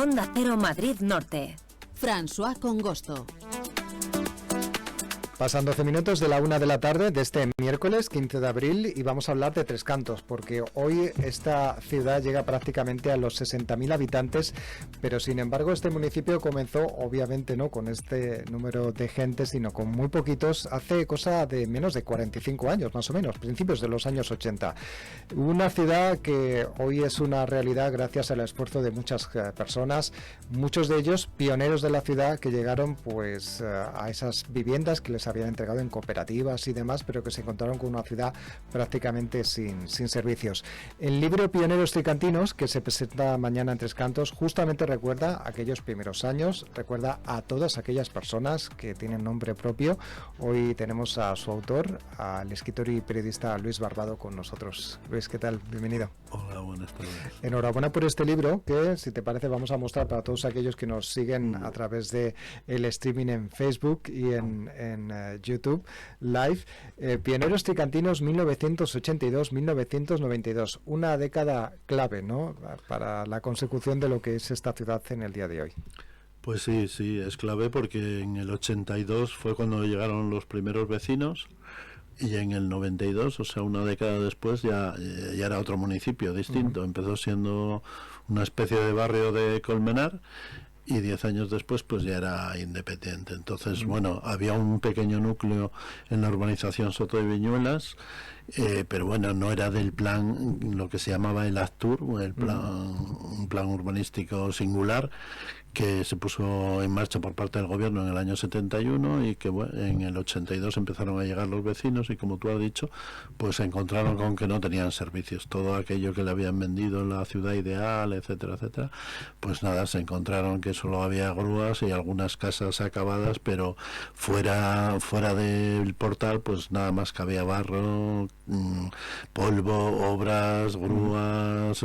Onda Cero Madrid Norte. François Congosto. Pasan 12 minutos de la 1 de la tarde de este miércoles 15 de abril y vamos a hablar de Tres Cantos, porque hoy esta ciudad llega prácticamente a los 60.000 habitantes, pero sin embargo este municipio comenzó, obviamente no con este número de gente, sino con muy poquitos, hace cosa de menos de 45 años, más o menos, principios de los años 80. Una ciudad que hoy es una realidad gracias al esfuerzo de muchas personas, muchos de ellos pioneros de la ciudad que llegaron pues a esas viviendas que les habían entregado en cooperativas y demás, pero que se encontraron con una ciudad prácticamente sin servicios. El libro Pioneros Tricantinos, que se presenta mañana en Tres Cantos, justamente recuerda aquellos primeros años, recuerda a todas aquellas personas que tienen nombre propio. Hoy tenemos a su autor, al escritor y periodista Luis Barbado, con nosotros. Luis, ¿qué tal? Bienvenido. Hola, buenas tardes. Enhorabuena por este libro que, si te parece, vamos a mostrar para todos aquellos que nos siguen a través de el streaming en Facebook y en YouTube Live. Pioneros Tricantinos 1982-1992. Una década clave, ¿no?, para la consecución de lo que es esta ciudad en el día de hoy. Pues sí, es clave porque en el 82 fue cuando llegaron los primeros vecinos. Y en el 92, o sea, una década después, ya era otro municipio distinto. Empezó siendo una especie de barrio de Colmenar y 10 años después pues ya era independiente. Entonces, bueno, había un pequeño núcleo en la urbanización Soto de Viñuelas, pero bueno, no era del plan, lo que se llamaba el ACTUR, un plan urbanístico singular, que se puso en marcha por parte del gobierno en el año 71 y que en el 82 empezaron a llegar los vecinos y, como tú has dicho, pues se encontraron con que no tenían servicios. Todo aquello que le habían vendido en la ciudad ideal, etcétera, etcétera, pues nada, se encontraron que solo había grúas y algunas casas acabadas, pero fuera del portal pues nada más que había barro, polvo, obras, grúas,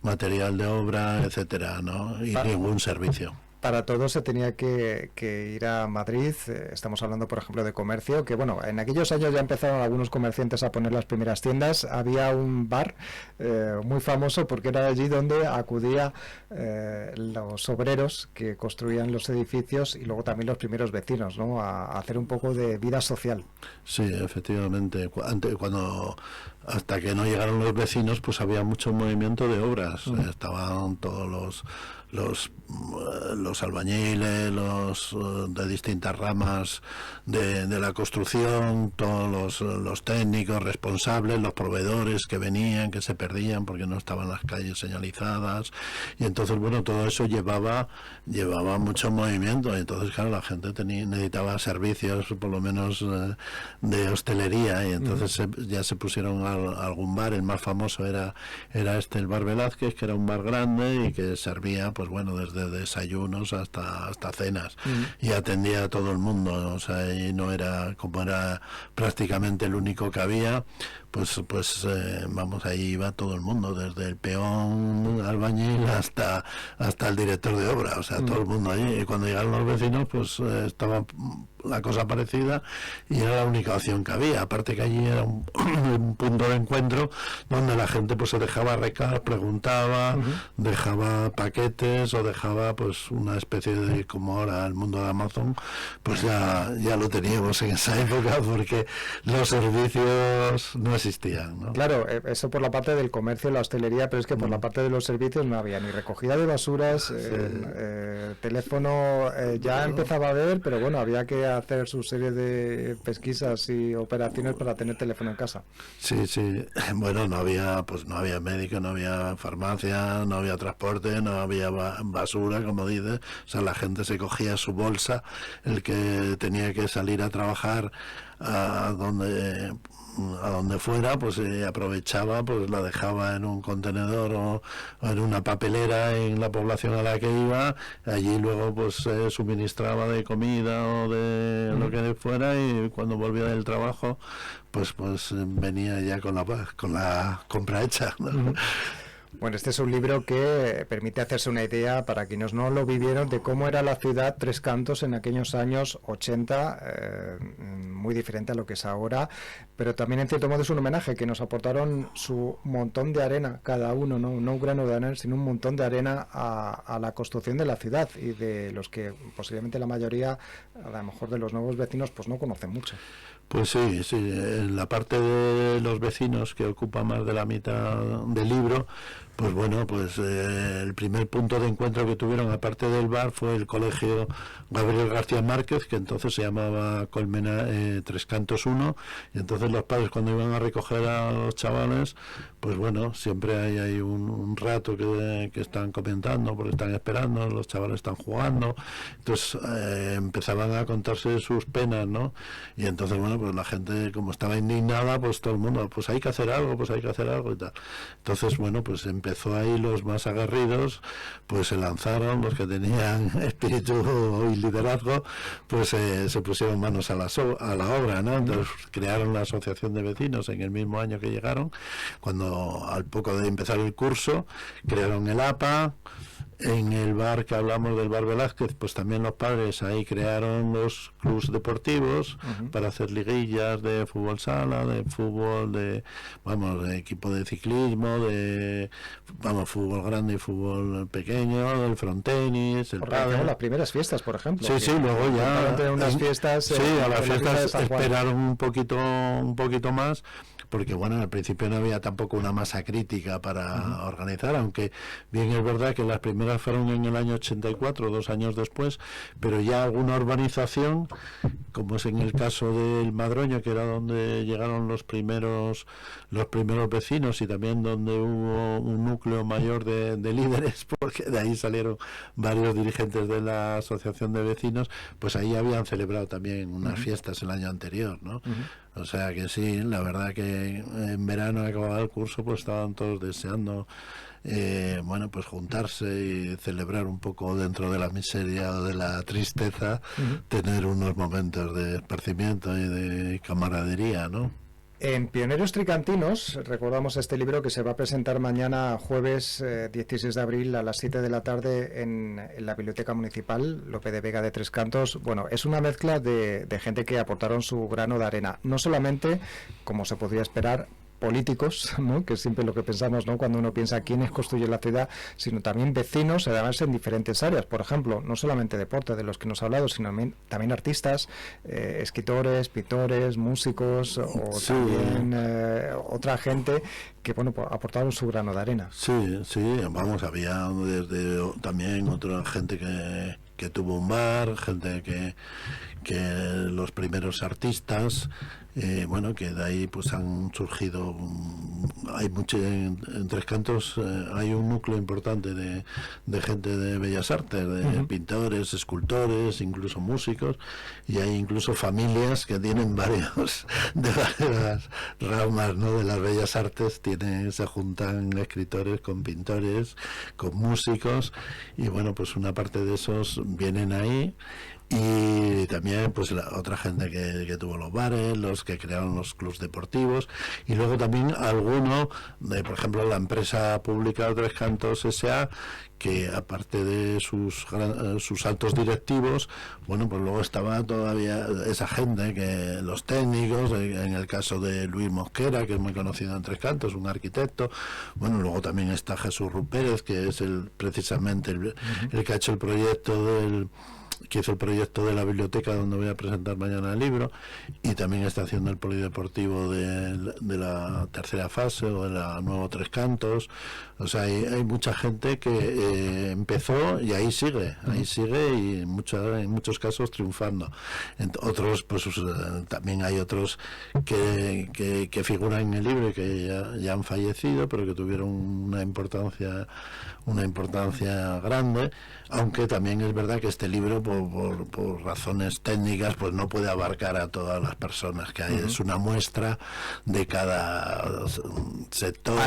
material de obra, etcétera, ¿no? Y ningún servicio. Para todo se tenía que ir a Madrid. Estamos hablando, por ejemplo, de comercio, que bueno, en aquellos años ya empezaron algunos comerciantes a poner las primeras tiendas. Había un bar muy famoso porque era allí donde acudía los obreros que construían los edificios y luego también los primeros vecinos, ¿no?, a hacer un poco de vida social. Sí, efectivamente. Hasta que no llegaron los vecinos, pues había mucho movimiento de obras. Estaban todos los albañiles, los de distintas ramas de la construcción, todos los técnicos responsables, los proveedores que venían, que se perdían porque no estaban las calles señalizadas, y entonces bueno, todo eso llevaba mucho movimiento. Entonces claro, la gente necesitaba servicios, por lo menos de hostelería, y entonces ya se pusieron algún bar. El más famoso era el Bar Velázquez, que era un bar grande y que servía pues bueno, desde desayunos hasta cenas, y atendía a todo el mundo, o sea, y no era, como era prácticamente el único que había, pues vamos, ahí iba todo el mundo, desde el peón, albañil, hasta el director de obra, o sea, todo el mundo allí. Y cuando llegaron los vecinos, pues estaba la cosa parecida y era la única opción que había. Aparte que allí era un punto de encuentro donde la gente pues se dejaba recar, preguntaba, dejaba paquetes o dejaba pues una especie de, como ahora el mundo de Amazon, pues ya lo teníamos en esa época, porque los servicios no existían, ¿no? Claro, eso por la parte del comercio, la hostelería, pero es que por la parte de los servicios no había ni recogida de basuras, teléfono ya empezaba a haber, pero bueno, había que hacer su serie de pesquisas y operaciones para tener teléfono en casa. Sí, bueno, no había médico, no había farmacia, no había transporte, no había basura, como dices. O sea, la gente se cogía su bolsa, el que tenía que salir a trabajar a donde fuera, pues aprovechaba, pues la dejaba en un contenedor o en una papelera en la población a la que iba. Allí luego pues suministraba de comida o de lo que fuera, y cuando volvía del trabajo pues venía ya con la compra hecha, ¿no? Bueno, este es un libro que permite hacerse una idea, para quienes no lo vivieron, de cómo era la ciudad Tres Cantos en aquellos años 80, muy diferente a lo que es ahora, pero también en cierto modo es un homenaje, que nos aportaron su montón de arena, cada uno, no un grano de arena, sino un montón de arena a la construcción de la ciudad, y de los que posiblemente la mayoría, a lo mejor de los nuevos vecinos, pues no conocen mucho. Pues sí, en la parte de los vecinos, que ocupa más de la mitad del libro, pues bueno, pues el primer punto de encuentro que tuvieron, aparte del bar, fue el colegio Gabriel García Márquez, que entonces se llamaba Colmena Tres Cantos 1, y entonces los padres, cuando iban a recoger a los chavales, pues bueno, siempre hay un rato que están comentando, porque están esperando, los chavales están jugando, entonces empezaban a contarse sus penas, ¿no? Y entonces, bueno, pues la gente, como estaba indignada, pues todo el mundo, pues hay que hacer algo y tal. Entonces, bueno, pues empezó ahí los más aguerridos, pues se lanzaron, los que tenían espíritu y liderazgo, pues se pusieron manos a la obra, ¿no? Entonces crearon la asociación de vecinos en el mismo año que llegaron, cuando al poco de empezar el curso crearon el APA. En el bar que hablamos del bar Velázquez, pues también los padres ahí crearon los clubs deportivos para hacer liguillas de fútbol sala, de fútbol, de equipo de ciclismo, fútbol grande y fútbol pequeño, el frontenis, el pádel. Las primeras fiestas, por ejemplo. Sí, luego ya unas fiestas. Sí, a las fiestas esperaron un poquito más, porque bueno, al principio no había tampoco una masa crítica para organizar, aunque bien es verdad que las primeras fueron en el año 84, 2 años después, pero ya alguna urbanización, como es en el caso del Madroño, que era donde llegaron los primeros vecinos, y también donde hubo un núcleo mayor de líderes, porque de ahí salieron varios dirigentes de la asociación de vecinos, pues ahí habían celebrado también unas fiestas el año anterior, ¿no? O sea que sí, la verdad que en verano, acababa el curso, pues estaban todos deseando pues juntarse y celebrar un poco, dentro de la miseria o de la tristeza, tener unos momentos de esparcimiento y de camaradería, ¿no? En Pioneros Tricantinos recordamos este libro, que se va a presentar mañana, jueves 16 de abril, a las 7 de la tarde en la Biblioteca Municipal Lope de Vega de Tres Cantos. Bueno, es una mezcla de gente que aportaron su grano de arena, no solamente, como se podría esperar, políticos, ¿no?, que es siempre lo que pensamos, ¿no?, cuando uno piensa quiénes construyen la ciudad, sino también vecinos, además en diferentes áreas. Por ejemplo, no solamente deporte, de los que nos ha hablado, sino también artistas, escritores, pintores, músicos, o sí, también otra gente que, bueno, pues aportaron su grano de arena. Sí, había desde también otra gente que tuvo un bar, gente que los primeros artistas, que de ahí pues han surgido, hay mucho en Tres Cantos, hay un núcleo importante de gente de bellas artes, de pintores, escultores, incluso músicos, y hay incluso familias que tienen varias ramas, ¿no?, de las bellas artes, se juntan escritores con pintores, con músicos, y bueno, pues una parte de esos vienen ahí. Y también pues la otra gente que tuvo los bares, los que crearon los clubs deportivos, y luego también alguno de, por ejemplo, la empresa pública Tres Cantos S.A., que aparte de sus altos directivos, bueno, pues luego estaba todavía esa gente, que los técnicos, en el caso de Luis Mosquera, que es muy conocido en Tres Cantos, un arquitecto. Bueno, luego también está Jesús Rupérez, que es precisamente el que ha hecho el proyecto que hizo el proyecto de la biblioteca donde voy a presentar mañana el libro, y también está haciendo el polideportivo de la tercera fase, o de la nuevo Tres Cantos. O sea, hay mucha gente que empezó y ahí sigue y en muchos casos triunfando. Otros, pues también hay otros que figuran en el libro y que ya han fallecido, pero que tuvieron una importancia grande, aunque también es verdad que este libro, por razones técnicas, pues no puede abarcar a todas las personas que hay. Es una muestra de cada sector,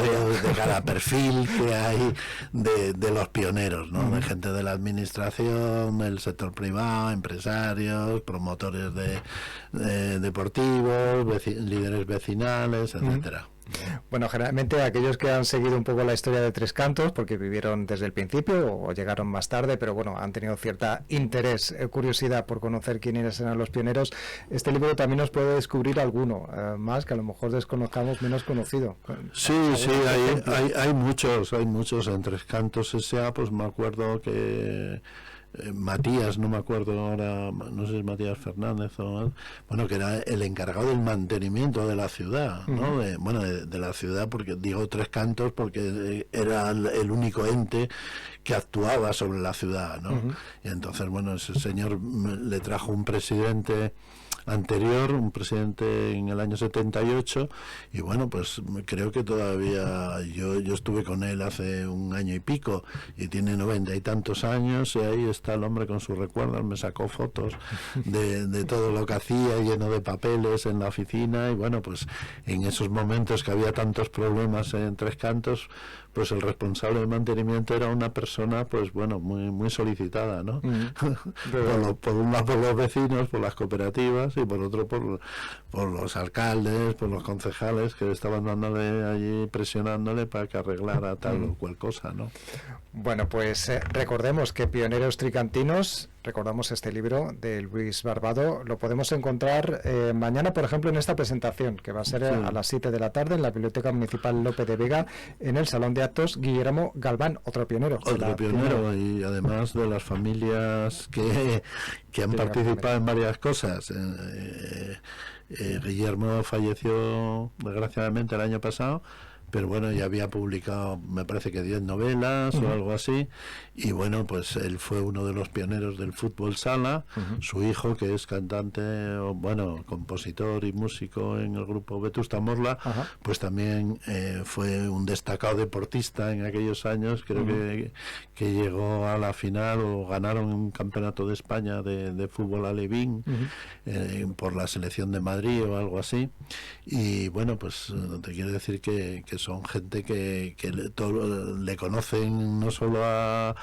de cada perfil que hay de los pioneros, ¿no? De gente de la administración, del sector privado, empresarios, promotores deportivos, líderes vecinales, etcétera. Bueno, generalmente aquellos que han seguido un poco la historia de Tres Cantos, porque vivieron desde el principio o llegaron más tarde, pero bueno, han tenido cierta interés, curiosidad por conocer quiénes eran los pioneros, este libro también nos puede descubrir alguno más que a lo mejor desconozcamos, menos conocido. Sí, hay muchos en Tres Cantos S.A., pues me acuerdo que Matías, no me acuerdo ahora, no sé si es Matías Fernández o bueno, que era el encargado del mantenimiento de la ciudad, ¿no? De la ciudad, porque digo Tres Cantos porque era el único ente que actuaba sobre la ciudad, ¿no? Y entonces, bueno, ese señor le trajo un presidente anterior, un presidente en el año 78, y bueno, pues creo que todavía yo estuve con él hace un año y pico, y tiene 90 y tantos años, y ahí está el hombre con sus recuerdos, me sacó fotos de todo lo que hacía, lleno de papeles en la oficina, y bueno, pues en esos momentos que había tantos problemas en Tres Cantos, pues el responsable de mantenimiento era una persona, pues bueno, muy solicitada, ¿no? por un lado por los vecinos, por las cooperativas, y por otro por los alcaldes, por los concejales que estaban dándole allí, presionándole para que arreglara tal o cual cosa, ¿no? Bueno, pues recordemos que Pioneros Tricantinos, recordamos este libro de Luis Barbado, lo podemos encontrar mañana, por ejemplo, en esta presentación, que va a ser a las 7 de la tarde en la Biblioteca Municipal Lope de Vega, en el Salón de Actos Guillermo Galván, otro pionero. Otro pionero, y además de las familias que han participado en varias cosas. Guillermo falleció desgraciadamente el año pasado, pero bueno, ya había publicado, me parece que 10 novelas o algo así, y bueno, pues él fue uno de los pioneros del fútbol sala. Su hijo, que es cantante, o bueno, compositor y músico en el grupo Vetusta Morla, pues también fue un destacado deportista en aquellos años, creo que llegó a la final o ganaron un campeonato de España de fútbol alevín por la selección de Madrid o algo así, y bueno, pues te quiero decir que son gente que le conocen no solo a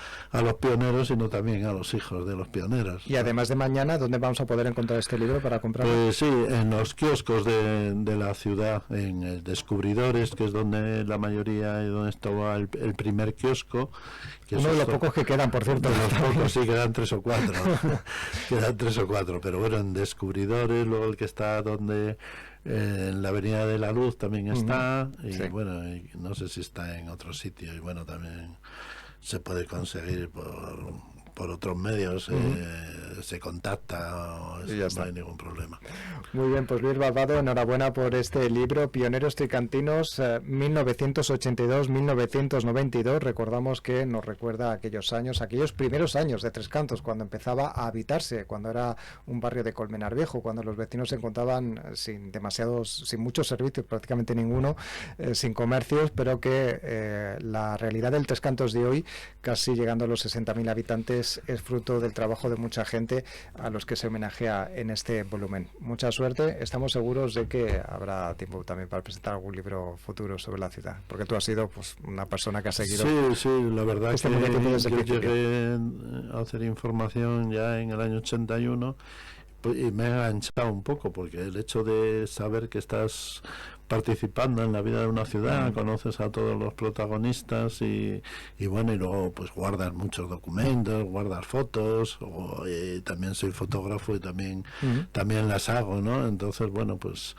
los pioneros, sino también a los hijos de los pioneros. Y además de mañana, ¿dónde vamos a poder encontrar este libro para comprarlo? Pues sí, en los kioscos de la ciudad, en el Descubridores, que es donde la mayoría, y donde estaba el primer kiosco. Que uno de los pocos que quedan, por cierto. De los pocos, sí, quedan 3 o 4. Quedan 3 o 4, pero bueno, en Descubridores, luego el que está donde... en la Avenida de la Luz también está, y bueno, y no sé si está en otro sitio, y bueno, también se puede conseguir por otros medios, se contacta, no hay ningún problema. Muy bien, pues Luis Barbado, enhorabuena por este libro, Pioneros Tricantinos, 1982-1992. Recordamos que nos recuerda aquellos años, aquellos primeros años de Tres Cantos, cuando empezaba a habitarse, cuando era un barrio de Colmenar Viejo, cuando los vecinos se encontraban sin muchos servicios, prácticamente ninguno, sin comercios, pero que la realidad del Tres Cantos de hoy, casi llegando a los 60.000 habitantes, es fruto del trabajo de mucha gente a los que se homenajea en este volumen. Mucha suerte, estamos seguros de que habrá tiempo también para presentar algún libro futuro sobre la ciudad, porque tú has sido pues una persona que ha seguido. Sí, la verdad es que yo llegué a hacer información ya en el año 81 y me he enganchado un poco, porque el hecho de saber que estás participando en la vida de una ciudad, conoces a todos los protagonistas y bueno, y luego pues guardas muchos documentos, guardas fotos, también soy fotógrafo y también las hago, ¿no? Entonces, bueno, pues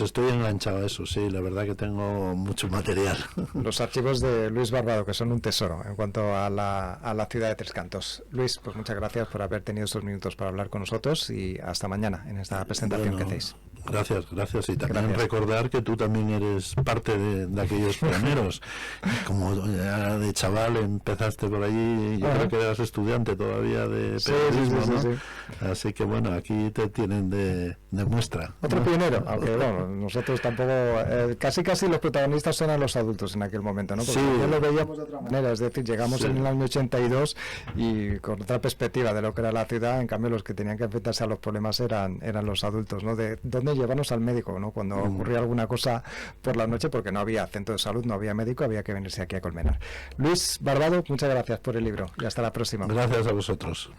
estoy enganchado a eso, sí, la verdad que tengo mucho material. Los archivos de Luis Barbado, que son un tesoro en cuanto a la ciudad de Tres Cantos. Luis, pues muchas gracias por haber tenido estos minutos para hablar con nosotros, y hasta mañana en esta presentación que hacéis. Gracias, y también recordar que tú también eres parte de aquellos pioneros. Como ya de chaval empezaste por allí, yo creo que eras estudiante todavía de periodismo, ¿no? Sí. Así que bueno, aquí te tienen de muestra. Otro pionero, aunque bueno, nosotros tampoco, casi los protagonistas eran los adultos en aquel momento, ¿no? Porque ya lo veíamos de otra manera, es decir, llegamos en el año 82 y con otra perspectiva de lo que era la ciudad, en cambio los que tenían que enfrentarse a los problemas eran los adultos, ¿no? De dónde llevarnos al médico, ¿no? Cuando ocurría alguna cosa por la noche, porque no había centro de salud, no había médico, había que venirse aquí a Colmenar. Luis Barbado, muchas gracias por el libro y hasta la próxima. Gracias a vosotros.